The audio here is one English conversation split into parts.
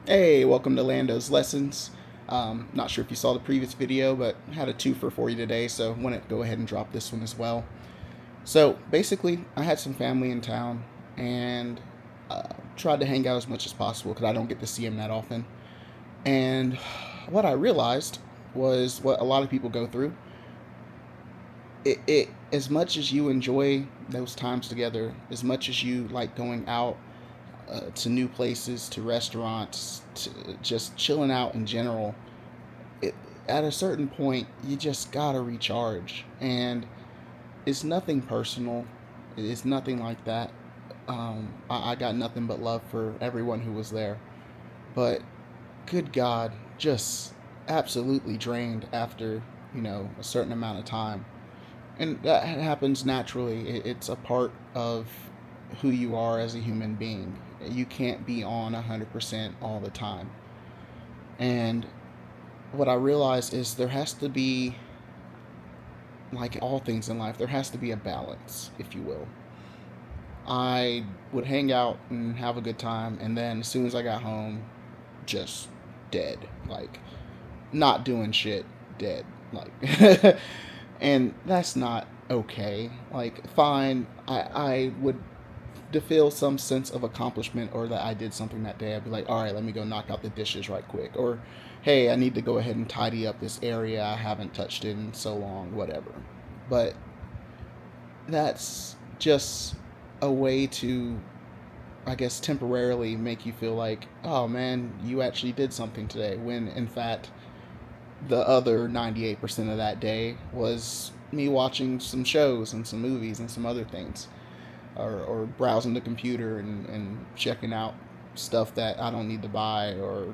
Hey, welcome to Lando's Lessons. Not sure if you saw the previous video, but had a twofer for you today, so I want to go ahead and drop this one as well. So basically, I had some family in town and tried to hang out as much as possible because I don't get to see them that often. And what I realized was what a lot of people go through. It as much as you enjoy those times together, as much as you like going out to new places, to restaurants, to just chilling out in general, it, at a certain point, you just gotta recharge. And it's nothing personal. It's nothing like that. I got nothing but love for everyone who was there. But good God, just absolutely drained after, a certain amount of time. And that happens naturally. It's a part of who you are as a human being. You can't be on 100% all the time. And what I realized is there has to be, like all things in life, there has to be a balance, if you will. I would hang out and have a good time, and then as soon as I got home, just dead. Like, not doing shit, dead. Like, and that's not okay. Like, fine, I would to feel some sense of accomplishment or that I did something that day. I'd be like, all right, let me go knock out the dishes right quick. Or, hey, I need to go ahead and tidy up this area. I haven't touched it in so long, whatever. But that's just a way to, I guess, temporarily make you feel like, oh man, you actually did something today. When in fact, the other 98% of that day was me watching some shows and some movies and some other things. Or browsing the computer and checking out stuff that I don't need to buy, or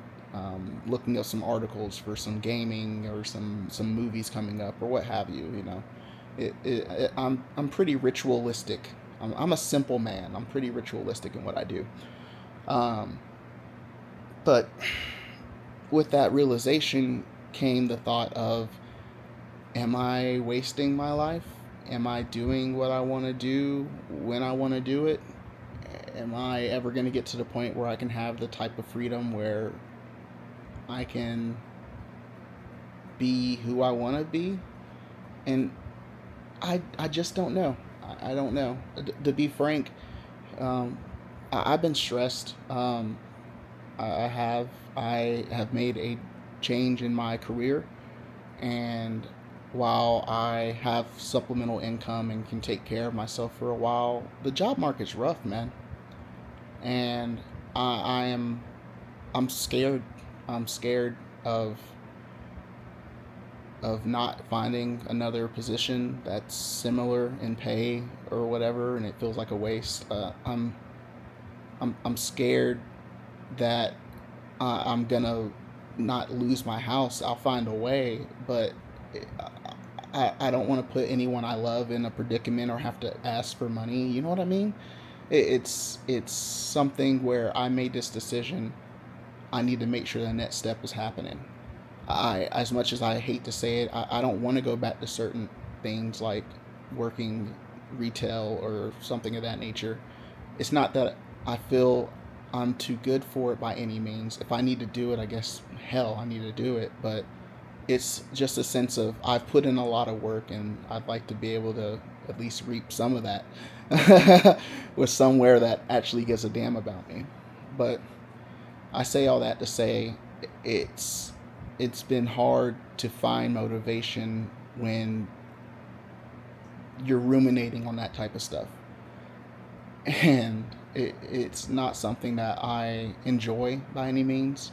looking up some articles for some gaming or some movies coming up or what have you. I'm pretty ritualistic. I'm a simple man. I'm pretty ritualistic in what I do. Um, but with that realization came the thought of, am I wasting my life? Am I doing what I want to do when I want to do it? Am I ever going to get to the point where I can have the type of freedom where I can be who I want to be? And I just don't know. I don't know. To be frank, um, I've been stressed. I have made a change in my career, and while I have supplemental income and can take care of myself for a while, the job market's rough, man. And I am I'm scared. I'm scared of not finding another position that's similar in pay or whatever, and it feels like a waste. I'm scared that I'm gonna not lose my house. I'll find a way, but I don't want to put anyone I love in a predicament or have to ask for money. You know what I mean? It's something where I made this decision. I need to make sure the next step is happening. As much as I hate to say it, I don't want to go back to certain things like working retail or something of that nature. It's not that I feel I'm too good for it by any means. If I need to do it, I guess, hell, I need to do it. But it's just a sense of I've put in a lot of work, and I'd like to be able to at least reap some of that with somewhere that actually gives a damn about me. But I say all that to say it's it's been hard to find motivation when you're ruminating on that type of stuff. And it's not something that I enjoy by any means,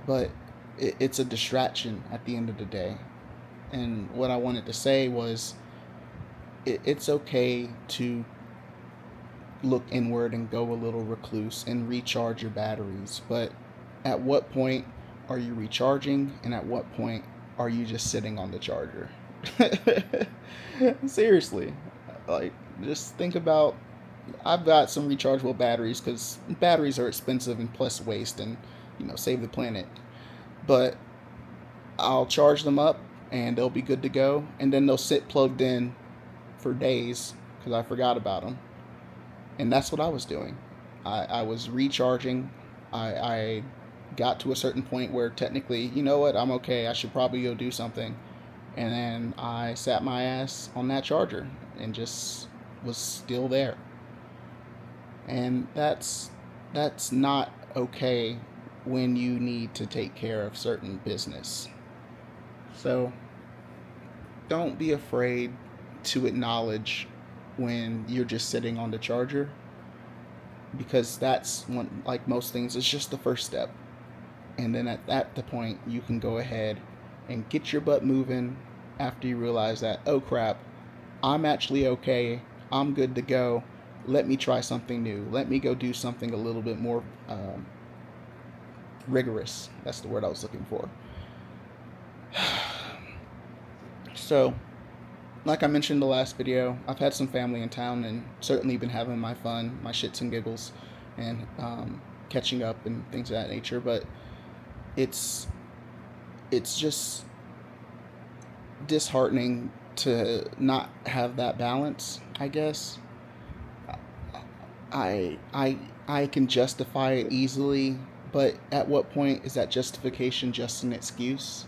but it's a distraction at the end of the day. And what I wanted to say was it's okay to look inward and go a little recluse and recharge your batteries. But at what point are you recharging, and at what point are you just sitting on the charger? Seriously, like, just think about. I've got some rechargeable batteries because batteries are expensive and plus waste, and save the planet. But I'll charge them up and they'll be good to go, and then they'll sit plugged in for days because I forgot about them. And that's what I was doing. I was recharging, I got to a certain point where technically, you know what, I'm okay. I should probably go do something. And then I sat my ass on that charger and just was still there. And that's not okay when you need to take care of certain business. So don't be afraid to acknowledge when you're just sitting on the charger, because that's one, like most things, it's just the first step. And then at that the point you can go ahead and get your butt moving after you realize that, oh crap, I'm actually okay, I'm good to go, let me try something new, let me go do something a little bit more rigorous. That's the word I was looking for. So like I mentioned in the last video, I've had some family in town and certainly been having my fun, my shits and giggles, and catching up and things of that nature. But it's just disheartening to not have that balance, I guess. I can justify it easily, but at what point is that justification just an excuse?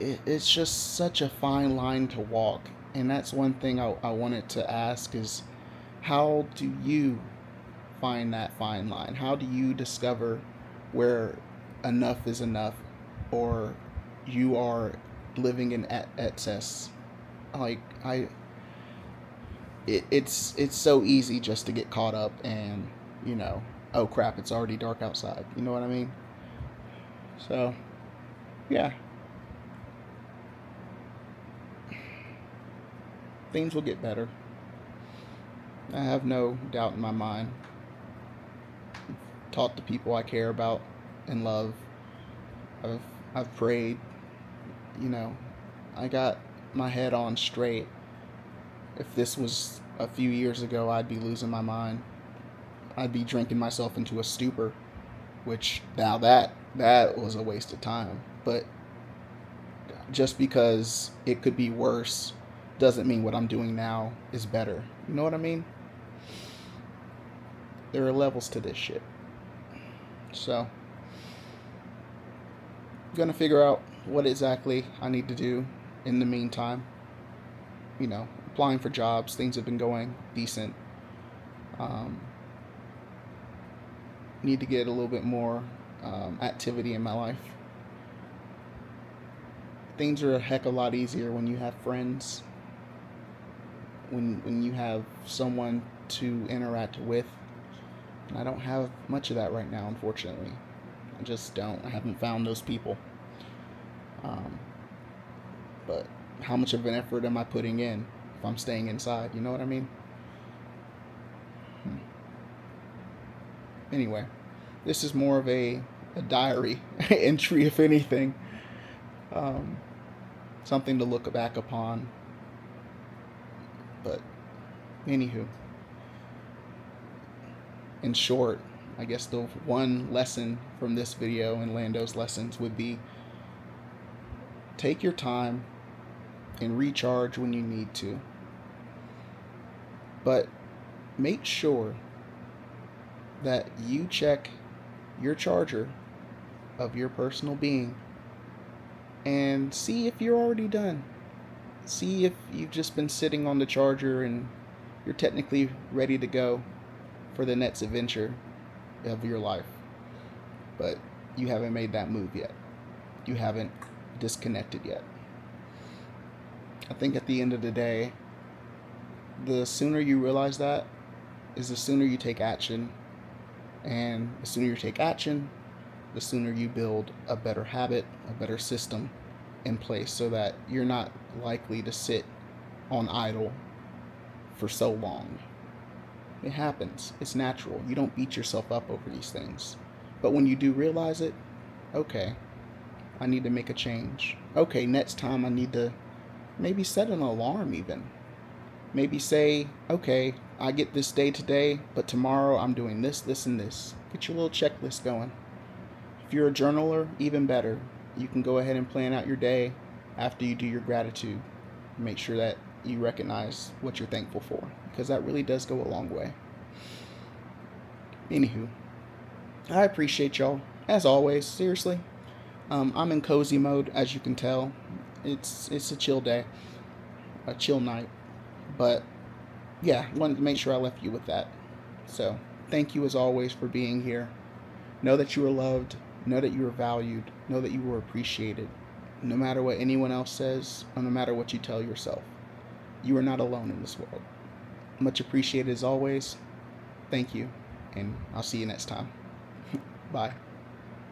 It's just such a fine line to walk. And that's one thing I wanted to ask is, how do you find that fine line? How do you discover where enough is enough, or you are living in excess? Like it's so easy just to get caught up and, you know, oh crap, it's already dark outside. You know what I mean? So yeah, things will get better. I have no doubt in my mind. Taught the people I care about and love. I've I've prayed. You know, I got my head on straight. If this was a few years ago, I'd be losing my mind. I'd be drinking myself into a stupor, which now that was a waste of time. But just because it could be worse doesn't mean what I'm doing now is better. You know what I mean? There are levels to this shit. So, I'm gonna figure out what exactly I need to do in the meantime. You know, applying for jobs, things have been going decent. Um, Need to get a little bit more activity in my life. Things are a heck of a lot easier when you have friends, when you have someone to interact with. And I don't have much of that right now, unfortunately. I just don't. I haven't found those people. Um, but how much of an effort am I putting in if I'm staying inside? You know what I mean? Anyway, this is more of a diary entry, if anything. Um, Something to look back upon. But, anywho, in short, I guess the one lesson from this video and Lando's lessons would be, take your time and recharge when you need to. But make sure that you check your charger of your personal being and see if you're already done. See if you've just been sitting on the charger and you're technically ready to go for the next adventure of your life. But you haven't made that move yet. You haven't disconnected yet. I think at the end of the day, the sooner you realize that is the sooner you take action. And the sooner you take action, the sooner you build a better habit, a better system in place, so that you're not likely to sit on idle for so long. It happens. It's natural. You don't beat yourself up over these things. But when you do realize it, okay, I need to make a change. Okay, next time I need to maybe set an alarm even. Maybe say, okay, I get this day today, but tomorrow I'm doing this, this, and this. Get your little checklist going. If you're a journaler, even better. You can go ahead and plan out your day after you do your gratitude. Make sure that you recognize what you're thankful for, because that really does go a long way. Anywho, I appreciate y'all, as always, seriously. I'm in cozy mode, as you can tell. It's a chill day, a chill night. But yeah, wanted to make sure I left you with that. So thank you as always for being here. Know that you are loved. Know that you are valued. Know that you are appreciated. No matter what anyone else says, or no matter what you tell yourself, you are not alone in this world. Much appreciated as always. Thank you, and I'll see you next time. Bye.